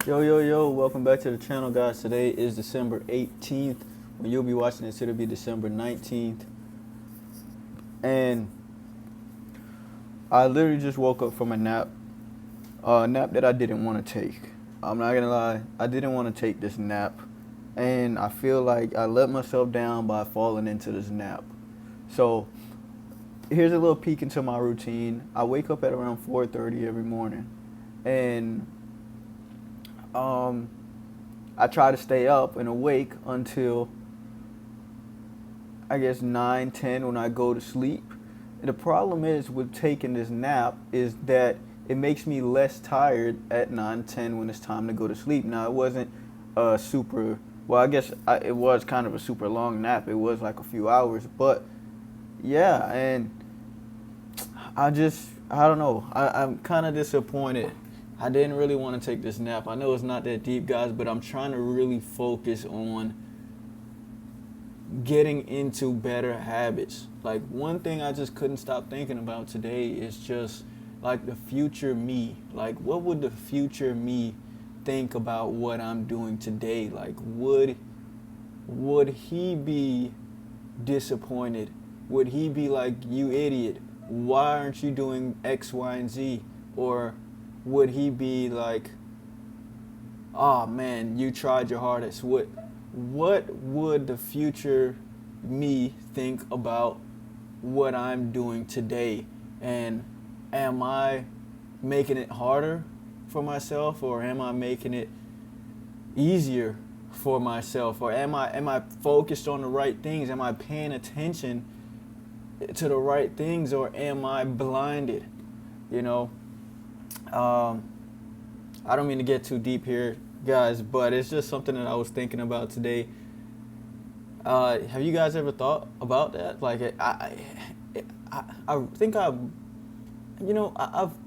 Yo, welcome back to the channel, guys. Today is December 18th. When you'll be watching this, it'll be December 19th. And I literally just woke up from a nap that I didn't want to take. I'm not gonna lie, I didn't want to take this nap. And I feel like I let myself down by falling into this nap. So here's a little peek into my routine. I wake up at around 4:30 every morning. And I try to stay up and awake until I guess 9, 10 when I go to sleep. And the problem is with taking this nap is that it makes me less tired at 9, 10 when it's time to go to sleep. Now, it wasn't I guess it was kind of a super long nap. It was like a few hours. But, yeah, and I don't know. I'm kind of disappointed. I didn't really want to take this nap. I know it's not that deep, guys, but I'm trying to really focus on getting into better habits. Like, one thing I just couldn't stop thinking about today is just like the future me. Like, what would the future me think about what I'm doing today? Like, would he be disappointed? Would he be like, you idiot, why aren't you doing X, Y, and Z? Or would he be like, oh man, you tried your hardest? What would the future me think about what I'm doing today? And am I making it harder for myself, or am I making it easier for myself? Or am I focused on the right things? Am I paying attention to the right things, or am I blinded? You know, I don't mean to get too deep here, guys, but it's just something that I was thinking about today. Have you guys ever thought about that? Like, I think I've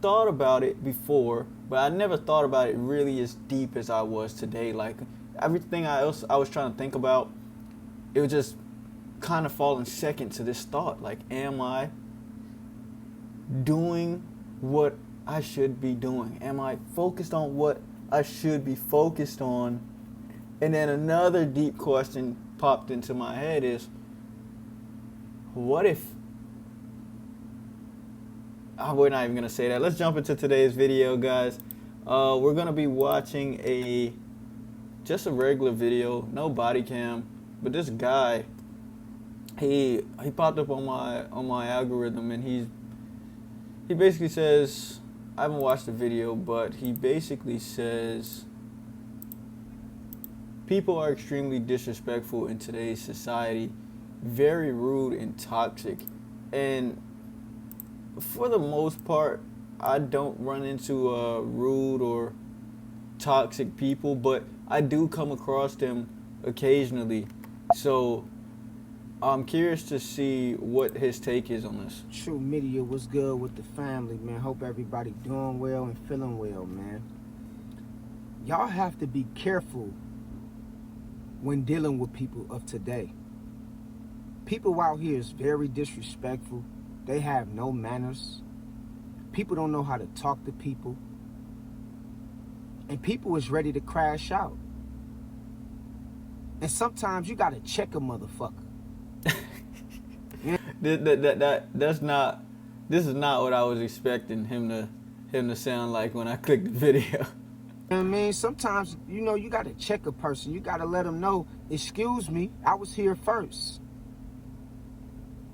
thought about it before, but I never thought about it really as deep as I was today. Like, everything else I was trying to think about, it was just kind of falling second to this thought. Like, am I doing what I should be doing? Am I focused on what I should be focused on? And then another deep question popped into my head is, what if we're not even gonna say that. Let's jump into today's video, guys. We're gonna be watching just a regular video, no body cam, but this guy, he popped up on my algorithm, and he basically says, I haven't watched the video, but he basically says, people are extremely disrespectful in today's society, very rude and toxic. And for the most part, I don't run into rude or toxic people, but I do come across them occasionally. So I'm curious to see what his take is on this. True Media, what's good with the family, man? Hope everybody doing well and feeling well, man. Y'all have to be careful when dealing with people of today. People out here is very disrespectful. They have no manners. People don't know how to talk to people. And people is ready to crash out. And sometimes you gotta check a motherfucker. This is not what I was expecting him to sound like when I clicked the video. You know what I mean? Sometimes, you gotta check a person. You gotta let them know, excuse me, I was here first.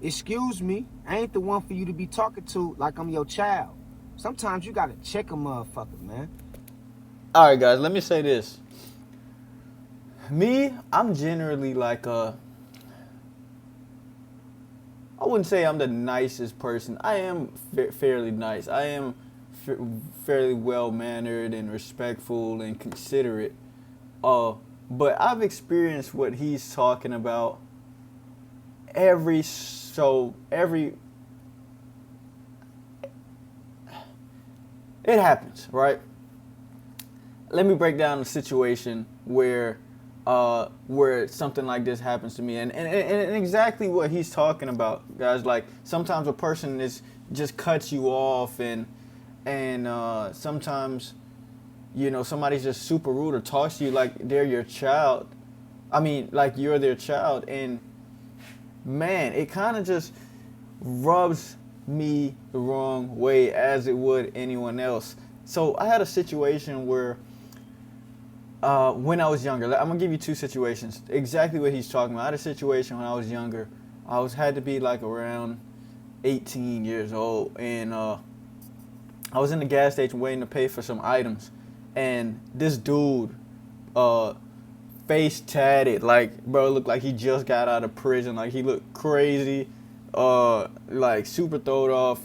Excuse me, I ain't the one for you to be talking to like I'm your child. Sometimes you gotta check a motherfucker, man. All right, guys, let me say this. Me, I'm generally like I wouldn't say I'm the nicest person. I am fairly nice. I am fairly well-mannered and respectful and considerate. But I've experienced what he's talking about it happens, right? Let me break down a situation where something like this happens to me, and exactly what he's talking about, guys. Like, sometimes a person just cuts you off, and sometimes somebody's just super rude or talks to you like they're your child. I mean, like you're their child. And man, it kind of just rubs me the wrong way as it would anyone else. So I had a situation where when I was younger, I'm gonna give you two situations. Exactly what he's talking about. I had a situation when I was younger. Had to be like around 18 years old, and I was in the gas station waiting to pay for some items, and this dude, face tatted, like bro, looked like he just got out of prison. Like he looked crazy, like super throwed off,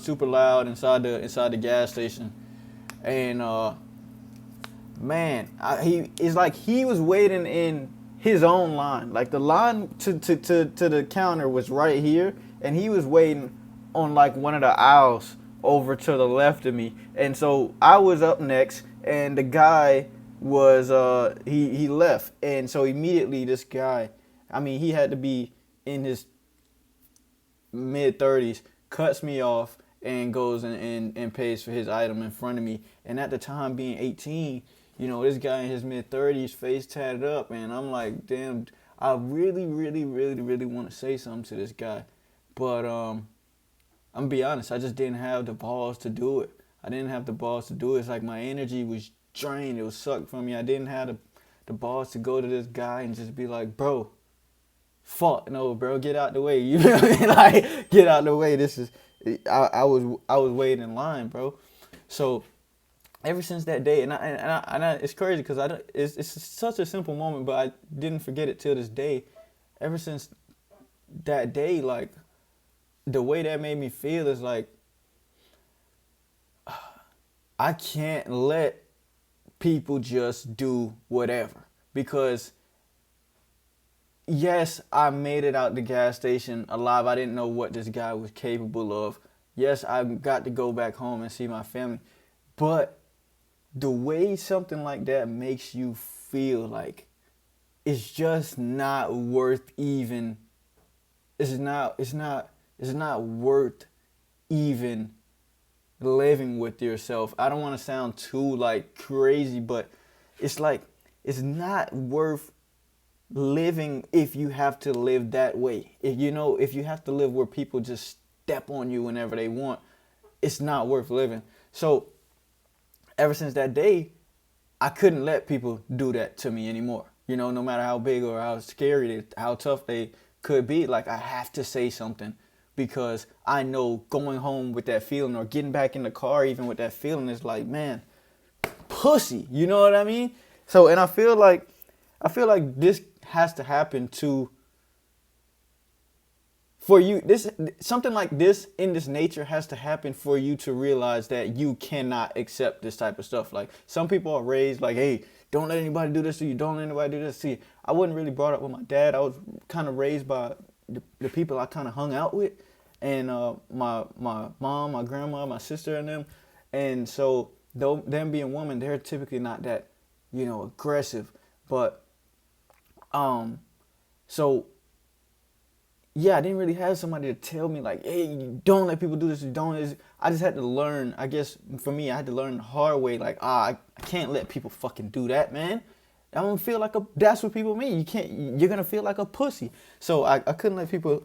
super loud inside the gas station, and man, it's like he was waiting in his own line. Like the line to the counter was right here, and he was waiting on like one of the aisles over to the left of me. And so I was up next, and the guy was he left, and so immediately this guy, I mean, he had to be in his mid-30s, cuts me off and goes and pays for his item in front of me. And at the time, being 18, this guy in his mid-30s, face tatted up, and I'm like, damn, I really, really, really, really want to say something to this guy. But I'm going to be honest, I just didn't have the balls to do it. It's like my energy was drained. It was sucked from me. I didn't have the balls to go to this guy and just be like, bro, fuck no, bro, get out the way. You know what I mean? Like, get out the way. I was waiting in line, bro. So ever since that day, and I it's crazy because it's such a simple moment, but I didn't forget it till this day. Ever since that day, like the way that made me feel is like I can't let people just do whatever, because yes, I made it out the gas station alive. I didn't know what this guy was capable of. Yes, I got to go back home and see my family, but the way something like that makes you feel, like it's just not worth even. It's not worth even living with yourself. I don't want to sound too like crazy, but it's like it's not worth living if you have to live that way. If you have to live where people just step on you whenever they want, it's not worth living. So ever since that day, I couldn't let people do that to me anymore. No matter how big or how scary, how tough they could be, like I have to say something, because I know going home with that feeling or getting back in the car even with that feeling is like, man, pussy. You know what I mean? So, and I feel like this has to happen for you. Something like this in this nature has to happen for you to realize that you cannot accept this type of stuff. Like some people are raised like, hey, don't let anybody do this to you. Don't let anybody do this to you. I wasn't really brought up with my dad. I was kind of raised by the people I kind of hung out with, and my mom, my grandma, my sister, and them. And so them being women, they're typically not that, aggressive. But so yeah, I didn't really have somebody to tell me like, hey, don't let people do this. I just had to learn. I guess for me, I had to learn the hard way. Like, I can't let people fucking do that, man. I don't feel like that's what people mean. You're going to feel like a pussy. So I couldn't let people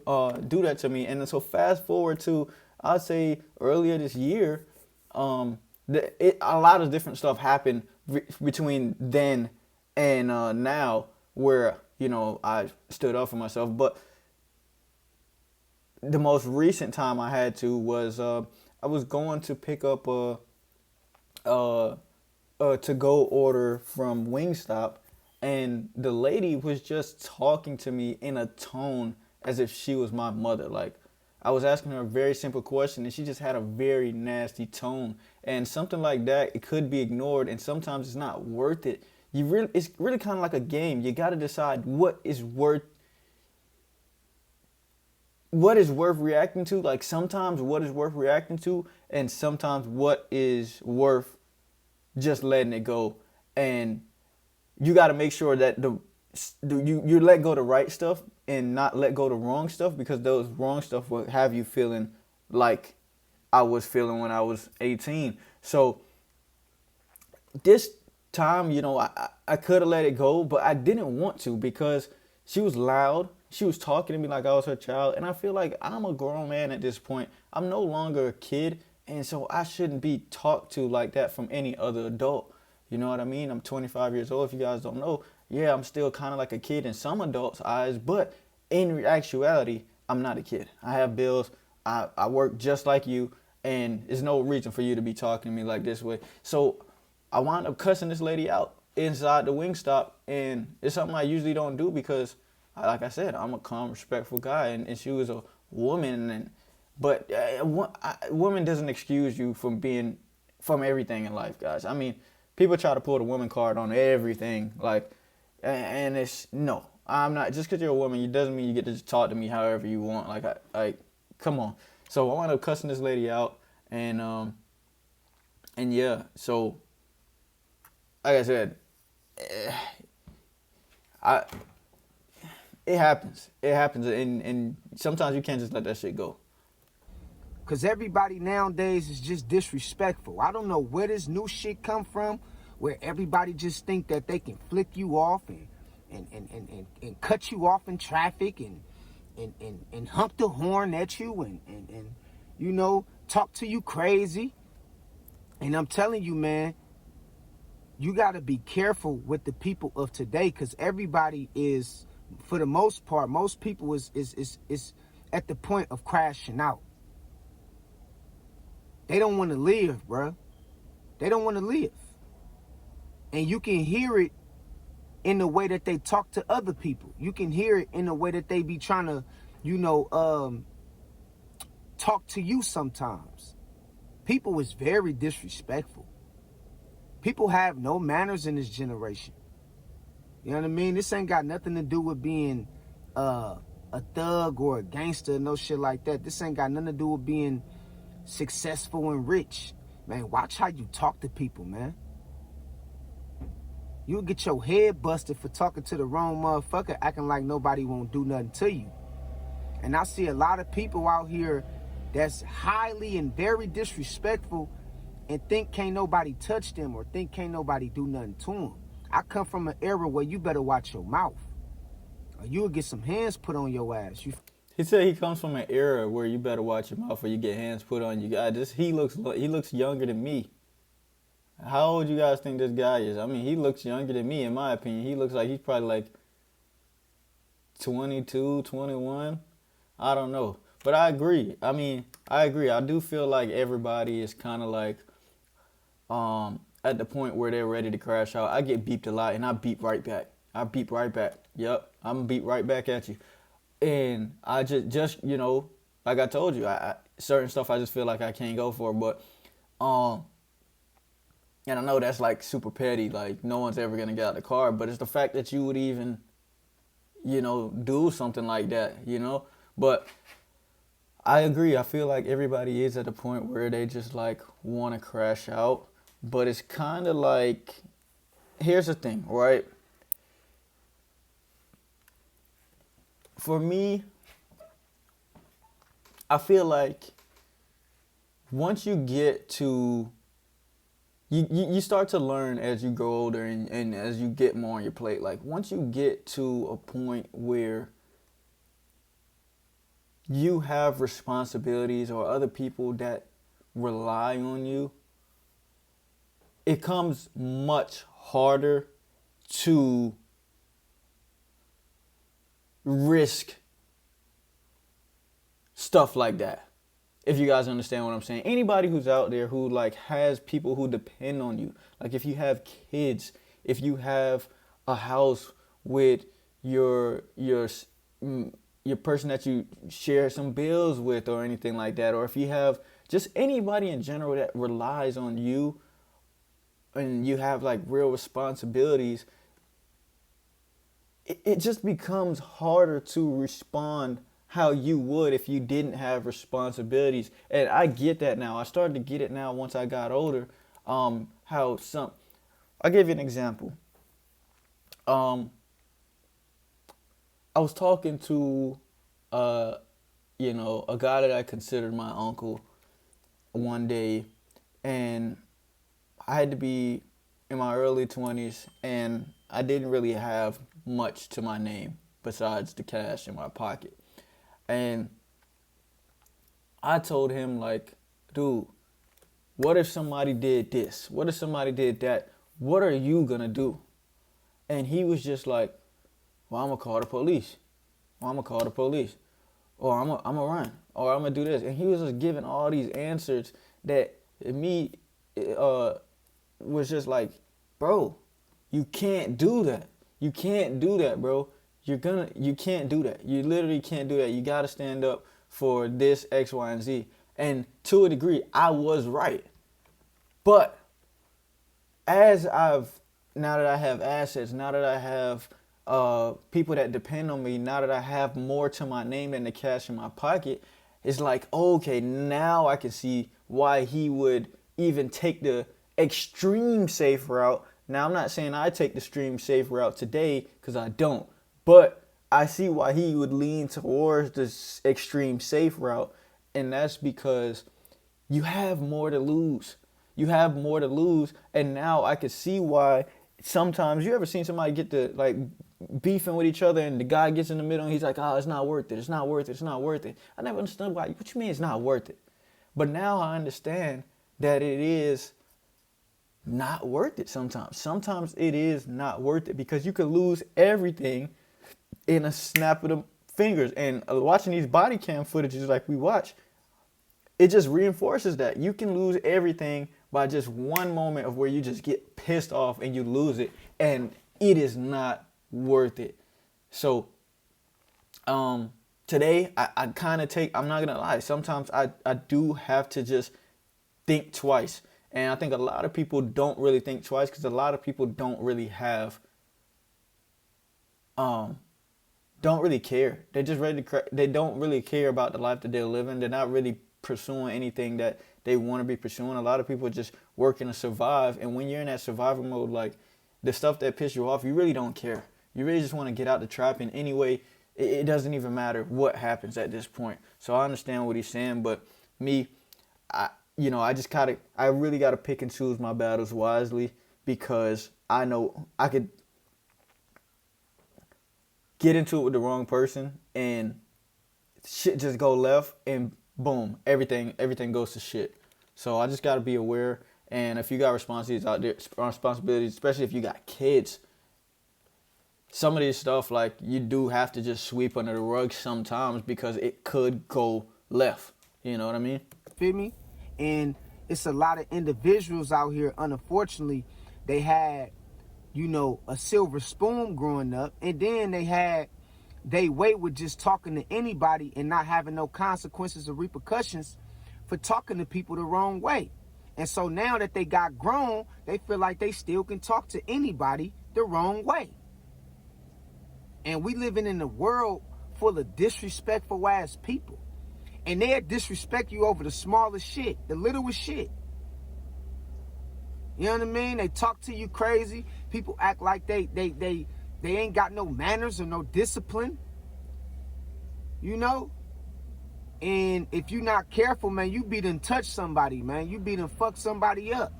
do that to me. And so fast forward to, I'd say earlier this year, a lot of different stuff happened between then and now where, I stood up for myself. But the most recent time I had to was I was going to pick up a to-go order from Wingstop, and the lady was just talking to me in a tone as if she was my mother. Like, I was asking her a very simple question, and she just had a very nasty tone. And something like that, it could be ignored, and sometimes it's not worth it. It's really kind of like a game. You got to decide what is worth reacting to. Like sometimes what is worth reacting to, and sometimes what is worth just letting it go. And you got to make sure that you let go the right stuff and not let go the wrong stuff, because those wrong stuff will have you feeling like I was feeling when I was 18. So this time, I could have let it go, but I didn't want to because she was loud. She was talking to me like I was her child. And I feel like I'm a grown man at this point. I'm no longer a kid. And so I shouldn't be talked to like that from any other adult. You know what I mean? I'm 25 years old. If you guys don't know, yeah, I'm still kind of like a kid in some adults' eyes. But in actuality, I'm not a kid. I have bills. I work just like you. And there's no reason for you to be talking to me like this way. So I wound up cussing this lady out inside the Wingstop, and it's something I usually don't do because, like I said, I'm a calm, respectful guy, and she was a woman, but a woman doesn't excuse you from everything in life, guys. I mean, people try to pull the woman card on everything, like, and it's no. I'm not just because you're a woman. It doesn't mean you get to just talk to me however you want. Come on. So I wound up cussing this lady out, and yeah, so like I said, I it happens. It happens, and sometimes you can't just let that shit go. Cause everybody nowadays is just disrespectful. I don't know where this new shit come from, where everybody just think that they can flick you off and cut you off in traffic and hump the horn at you and talk to you crazy. And I'm telling you, man, you gotta be careful with the people of today, because everybody is, for the most part, most people is at the point of crashing out. They don't want to live, bruh. They don't want to live. And you can hear it in the way that they talk to other people. You can hear it in the way that they be trying to, talk to you sometimes. People is very disrespectful. People have no manners in this generation. You know what I mean? This ain't got nothing to do with being a thug or a gangster, no shit like that. This ain't got nothing to do with being successful and rich. Man, watch how you talk to people, man. You'll get your head busted for talking to the wrong motherfucker, acting like nobody won't do nothing to you. And I see a lot of people out here that's highly and very disrespectful and think can't nobody touch them or think can't nobody do nothing to them. I come from an era where you better watch your mouth, or you'll get some hands put on your ass. He said he comes from an era where you better watch your mouth or you get hands put on you. He looks younger than me. How old you guys think this guy is? I mean, he looks younger than me, in my opinion. He looks like he's probably like 22, 21. I don't know. But I agree. I do feel like everybody is kind of like at the point where they're ready to crash out. I get beeped a lot, and I beep right back. Yep, I'm gonna beep right back at you. And I just like I told you, I certain stuff I just feel like I can't go for. But and I know that's like super petty, like no one's ever gonna get out of the car. But it's the fact that you would even do something like that, But I agree. I feel like everybody is at a point where they just like want to crash out. But it's kind of like, here's the thing, right? For me, I feel like once you get to, you start to learn as you grow older and as you get more on your plate. Like once you get to a point where you have responsibilities or other people that rely on you, it comes much harder to risk stuff like that. If you guys understand what I'm saying. Anybody who's out there who like has people who depend on you, like if you have kids, if you have a house with your person that you share some bills with or anything like that, or if you have just anybody in general that relies on you and you have like real responsibilities, it just becomes harder to respond how you would if you didn't have responsibilities. And I get that now. I started to get it now once I got older. I'll give you an example. I was talking to a guy that I considered my uncle one day, and I had to be in my early 20s, and I didn't really have much to my name besides the cash in my pocket. And I told him, like, dude, what if somebody did this? What if somebody did that? What are you gonna do? And he was just like, well, I'm gonna call the police. Or I'm gonna call the police. Or I'm gonna run. Or I'm gonna do this. And he was just giving all these answers that me was just like, bro, you can't do that. You can't do that, bro. You can't do that. You literally can't do that. You gotta stand up for this X, Y, and Z. And to a degree, I was right. But now that I have assets, now that I have people that depend on me, now that I have more to my name than the cash in my pocket, it's like, okay, now I can see why he would even take the extreme safe route. Now, I'm not saying I take the extreme safe route today, because I don't. But I see why he would lean towards this extreme safe route. And that's because you have more to lose. You have more to lose. And now I can see why sometimes, you ever seen somebody get to like beefing with each other, and the guy gets in the middle and he's like, oh, it's not worth it. It's not worth it. It's not worth it. I never understood why. What you mean it's not worth it? But now I understand that it is not worth it sometimes. Sometimes it is not worth it, because you could lose everything in a snap of the fingers. And watching these body cam footages like we watch, it just reinforces that. You can lose everything by just one moment of where you just get pissed off and you lose it, and it is not worth it. So today I kind of I'm not gonna lie, sometimes I do have to just think twice. And I think a lot of people don't really think twice, because a lot of people don't really have don't really care. They're just ready to they don't really care about the life that they're living. They're not really pursuing anything that they want to be pursuing. A lot of people are just working to survive. And when you're in that survival mode, like the stuff that pisses you off, you really don't care. You really just want to get out the trap. And anyway, it doesn't even matter what happens at this point. So I understand what he's saying, but me, I really got to pick and choose my battles wisely, because I know I could get into it with the wrong person and shit just go left, and boom, everything goes to shit. So I just got to be aware. And if you got responsibilities, especially if you got kids, some of this stuff, like, you do have to just sweep under the rug sometimes, because it could go left. You know what I mean? Feel me? And it's a lot of individuals out here, unfortunately, they had, a silver spoon growing up, and then they weight with just talking to anybody and not having no consequences or repercussions for talking to people the wrong way. And so now that they got grown, they feel like they still can talk to anybody the wrong way. And we living in a world full of disrespectful ass people. And they'll disrespect you over the smallest shit, the littlest shit. You know what I mean? They talk to you crazy. People act like they ain't got no manners or no discipline. And if you're not careful, man, you be done touch somebody, man. You be done fuck somebody up.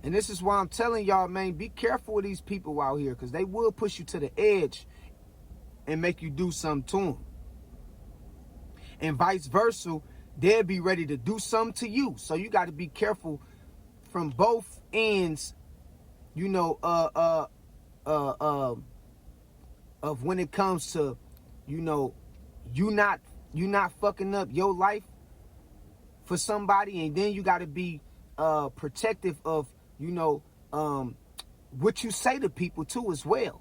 And this is why I'm telling y'all, man, be careful with these people out here, because they will push you to the edge and make you do something to them. And vice versa, they'll be ready to do something to you. So you got to be careful from both ends, of when it comes to, you not fucking up your life for somebody, and then you got to be protective of, what you say to people too as well.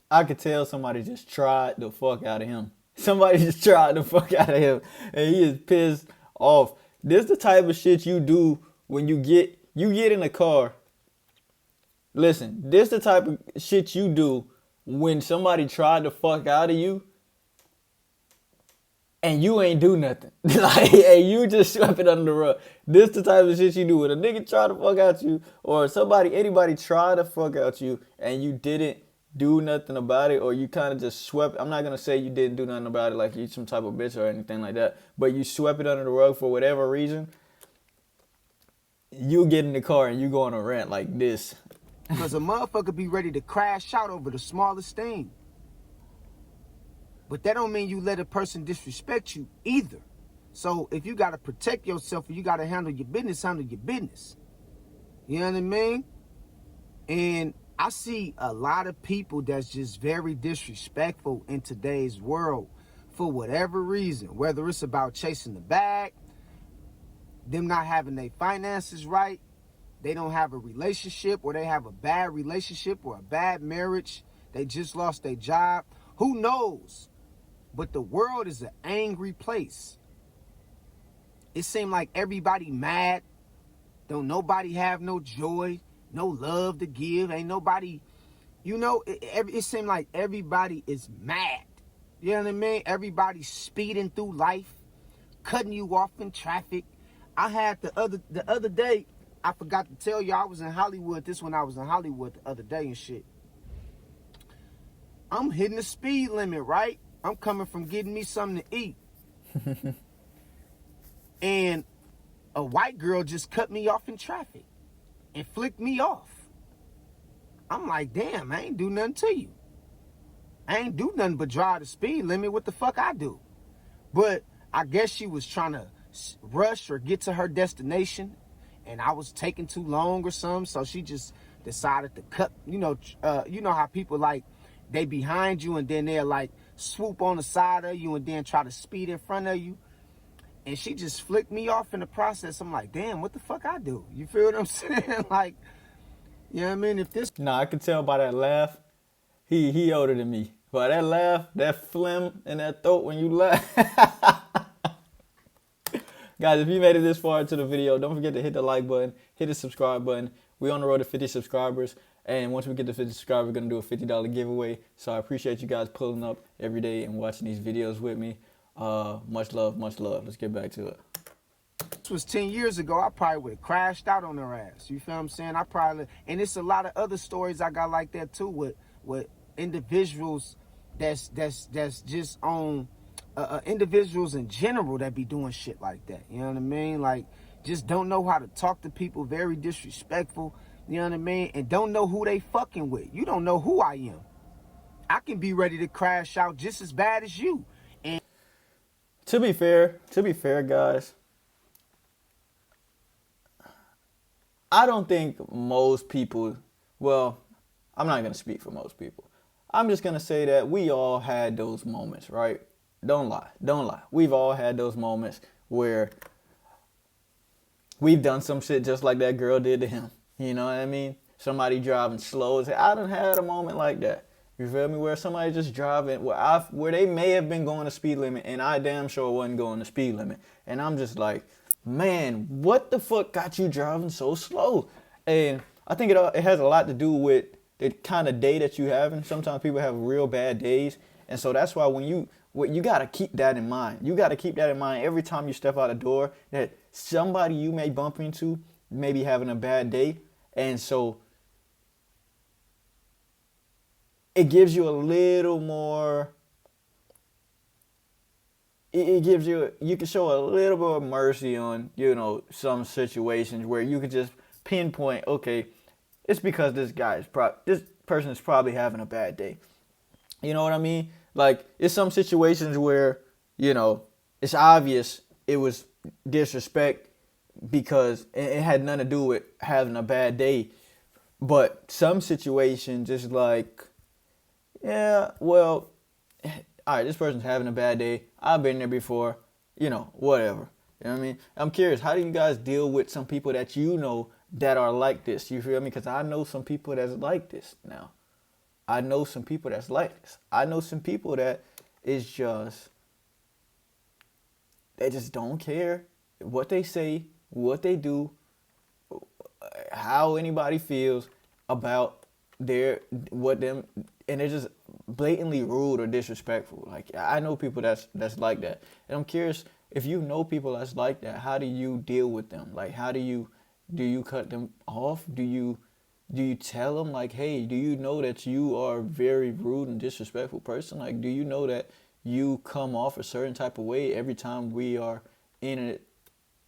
I could tell somebody just tried the fuck out of him. Somebody just tried the fuck out of him, and he is pissed off. This the type of shit you do when you get in a car. Listen, this the type of shit you do when somebody tried the fuck out of you, and you ain't do nothing. Like, and you just swept it under the rug. This the type of shit you do when a nigga try to fuck out you, or anybody try to fuck out you, and you didn't do nothing about it, or you kind of just swept. I'm not going to say you didn't do nothing about it like you some type of bitch or anything like that, but you swept it under the rug for whatever reason. You get in the car and you go on a rant like this. Because a motherfucker be ready to crash out over the smallest thing. But that don't mean you let a person disrespect you either. So if you got to protect yourself and you got to handle your business, handle your business. You know what I mean? And I see a lot of people that's just very disrespectful in today's world for whatever reason, whether it's about chasing the bag, them not having their finances right, they don't have a relationship, or they have a bad relationship or a bad marriage, they just lost their job. Who knows? But the world is an angry place. It seems like everybody mad. Don't nobody have no joy, no love to give. Ain't nobody, it seems like everybody is mad. You know what I mean? Everybody's speeding through life, cutting you off in traffic. I had the other day, I forgot to tell you, I was in Hollywood. This when I was in Hollywood the other day and shit. I'm hitting the speed limit, right? I'm coming from getting me something to eat. And a white girl just cut me off in traffic and flicked me off. I'm like, damn, I ain't do nothing to you. I ain't do nothing but drive the speed limit. What the fuck I do? But I guess she was trying to rush or get to her destination, and I was taking too long or something, so she just decided to cut. You know how people like, they behind you and then they'll like swoop on the side of you and then try to speed in front of you. And she just flicked me off in the process. I'm like, damn, what the fuck I do? You feel what I'm saying? Like, you know what I mean? If this... Nah, I could tell by that laugh. He older than me. By that laugh, that phlegm in that throat when you laugh. Guys, if you made it this far into the video, don't forget to hit the like button, hit the subscribe button. We're on the road to 50 subscribers. And once we get to 50 subscribers, we're going to do a $50 giveaway. So I appreciate you guys pulling up every day and watching these videos with me. Much love, much love. Let's get back to it. This was 10 years ago, I probably would have crashed out on her ass. You feel what I'm saying? And it's a lot of other stories I got like that too, with individuals that's just on individuals in general that be doing shit like that. You know what I mean? Like, just don't know how to talk to people, very disrespectful. You know what I mean? And don't know who they fucking with. You don't know who I am. I can be ready to crash out just as bad as you. And to be fair, guys, I don't think most people, well, I'm not going to speak for most people. I'm just going to say that we all had those moments, right? Don't lie. We've all had those moments where we've done some shit just like that girl did to him. You know what I mean? Somebody driving slow. I done had a moment like that. You feel me? Where somebody just driving, where they may have been going the speed limit, and I damn sure wasn't going the speed limit. And I'm just like, man, what the fuck got you driving so slow? And I think it has a lot to do with the kind of day that you having. Sometimes people have real bad days. And so that's why you got to keep that in mind. You got to keep that in mind every time you step out the door, that somebody you may bump into may be having a bad day. And so it gives you a little more, it gives you can show a little bit of mercy on, some situations where you could just pinpoint, okay, it's because this person is probably having a bad day. You know what I mean? Like, it's some situations where, it's obvious it was disrespect because it had nothing to do with having a bad day. But some situations, it's like, yeah, well, all right, this person's having a bad day. I've been there before, whatever. You know what I mean? I'm curious, how do you guys deal with some people that that are like this? You feel me? Because I know some people that's like this now. I know some people that's like this. I know some people that is just, they just don't care what they say, what they do, how anybody feels about and they're just blatantly rude or disrespectful. Like, I know people that's like that. And I'm curious, if you know people that's like that, how do you deal with them? Like, do you cut them off? Do you tell them, like, hey, do you know that you are a very rude and disrespectful person? Like, do you know that you come off a certain type of way every time we are in an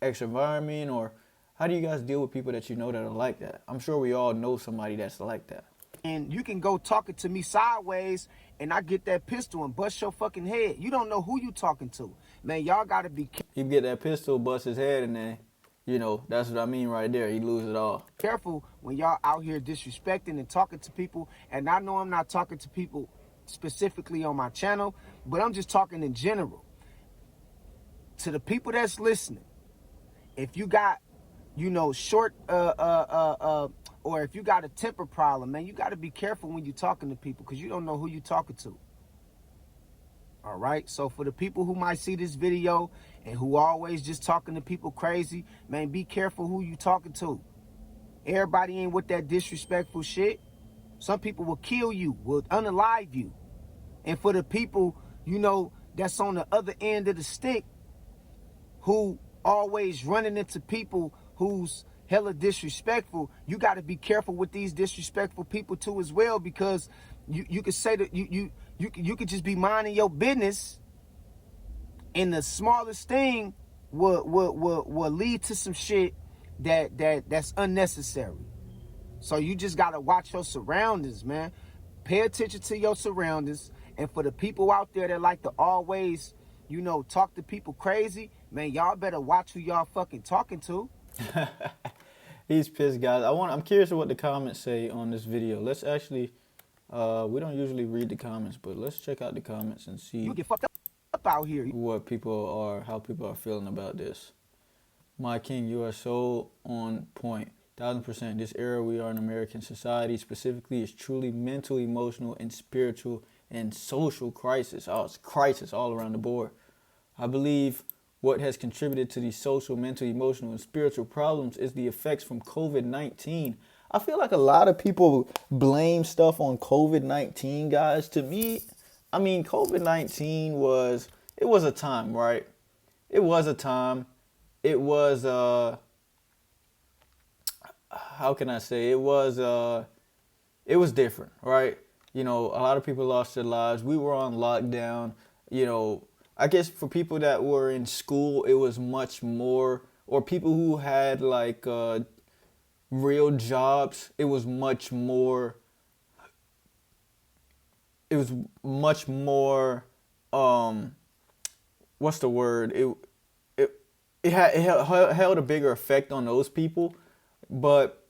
extra environment, or How do you guys deal with people that you know that are like that? I'm sure we all know somebody that's like that. And you can go talking to me sideways and I get that pistol and bust your fucking head. You don't know who you talking to. Man, y'all gotta be He get that pistol, bust his head, and then, that's what I mean right there. He lose it all. careful when y'all out here disrespecting and talking to people. And I know I'm not talking to people specifically on my channel, but I'm just talking in general. To the people that's listening, if you got, short, or if you got a temper problem, man, you got to be careful when you're talking to people because you don't know who you're talking to. All right. So for the people who might see this video and who always just talking to people crazy, man, be careful who you talking to. Everybody ain't with that disrespectful shit. Some people will kill you, will unalive you. And for the people, that's on the other end of the stick, who always running into people who's hella disrespectful, you got to be careful with these disrespectful people too as well, because you could say that you could just be minding your business, and the smallest thing will lead to some shit that's unnecessary. So you just got to watch your surroundings, man. Pay attention to your surroundings. And for the people out there that like to always, talk to people crazy, man, y'all better watch who y'all fucking talking to. He's pissed, guys. I'm curious what the comments say on this video. Let's actually, we don't usually read the comments, but let's check out the comments and see You get fucked up out here. how people are feeling about this. My king, you are so on point. 1000%. This era we are in American society specifically is truly mental, emotional, and spiritual and social crisis. Oh, it's crisis all around the board. I believe what has contributed to these social, mental, emotional, and spiritual problems is the effects from COVID-19. I feel like a lot of people blame stuff on COVID-19, guys. To me, COVID-19 was a time, right? It was a time. It was, how can I say? It was different, right? A lot of people lost their lives. We were on lockdown. I guess for people that were in school, it was much more, or people who had like real jobs, it was much more, what's the word? It held a bigger effect on those people. But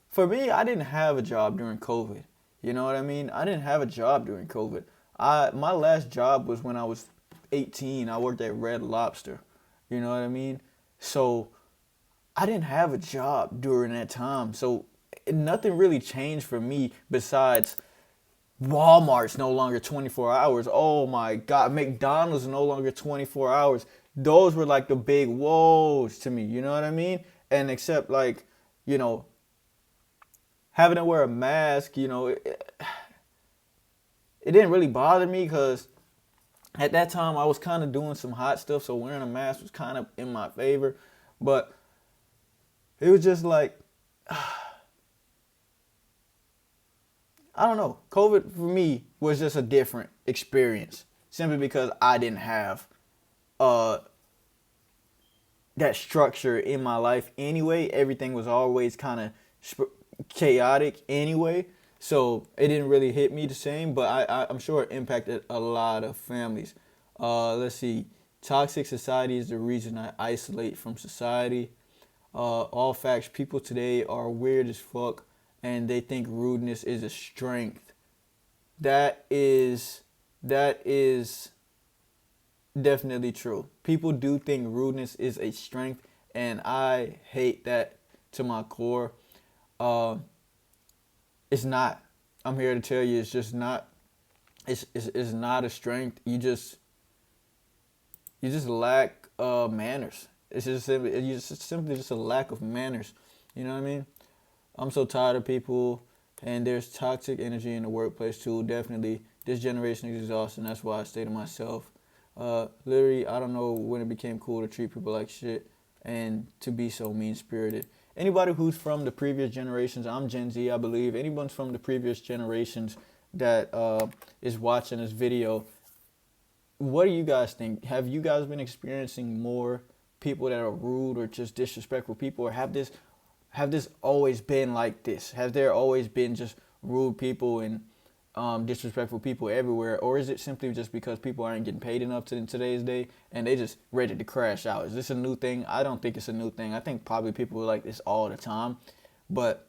for me, I didn't have a job during COVID. You know what I mean? I didn't have a job during COVID. My last job was when I was 18. I worked at Red Lobster. You know what I mean? So I didn't have a job during that time. So nothing really changed for me besides Walmart's no longer 24 hours. Oh my God. McDonald's no longer 24 hours. Those were like the big woes to me. You know what I mean? And except like, having to wear a mask, it didn't really bother me because at that time I was kind of doing some hot stuff. So wearing a mask was kind of in my favor. But it was just like, I don't know. COVID for me was just a different experience simply because I didn't have that structure in my life anyway. Everything was always kind of chaotic anyway. So it didn't really hit me the same, but I'm sure it impacted a lot of families. Let's see. Toxic society is the reason I isolate from society. All facts, people today are weird as fuck and they think rudeness is a strength. That is definitely true. People do think rudeness is a strength, and I hate that to my core. It's not. I'm here to tell you, it's just not. It's not a strength. You just lack manners. It's just simply just a lack of manners. You know what I mean? I'm so tired of people, and there's toxic energy in the workplace too. Definitely, this generation is exhausting. That's why I stay to myself. Literally, I don't know when it became cool to treat people like shit and to be so mean-spirited. Anybody who's from the previous generations, I'm Gen Z, I believe. Anyone from the previous generations that is watching this video, what do you guys think? Have you guys been experiencing more people that are rude or just disrespectful people, or have this always been like this? Has there always been just rude people and disrespectful people everywhere, or is it simply just because people aren't getting paid enough in today's day and they just ready to crash out? Is this a new thing? I don't think it's a new thing. I think probably people are like this all the time, but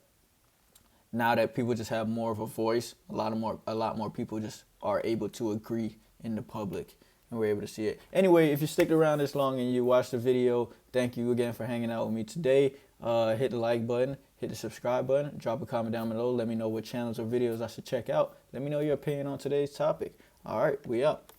now that people just have more of a voice, a lot more people just are able to agree in the public, and we're able to see it. Anyway, if you stick around this long and you watch the video, thank you again for hanging out with me today. Hit the like button, hit the subscribe button, drop a comment down below. Let me know what channels or videos I should check out. Let me know your opinion on today's topic. All right, we out.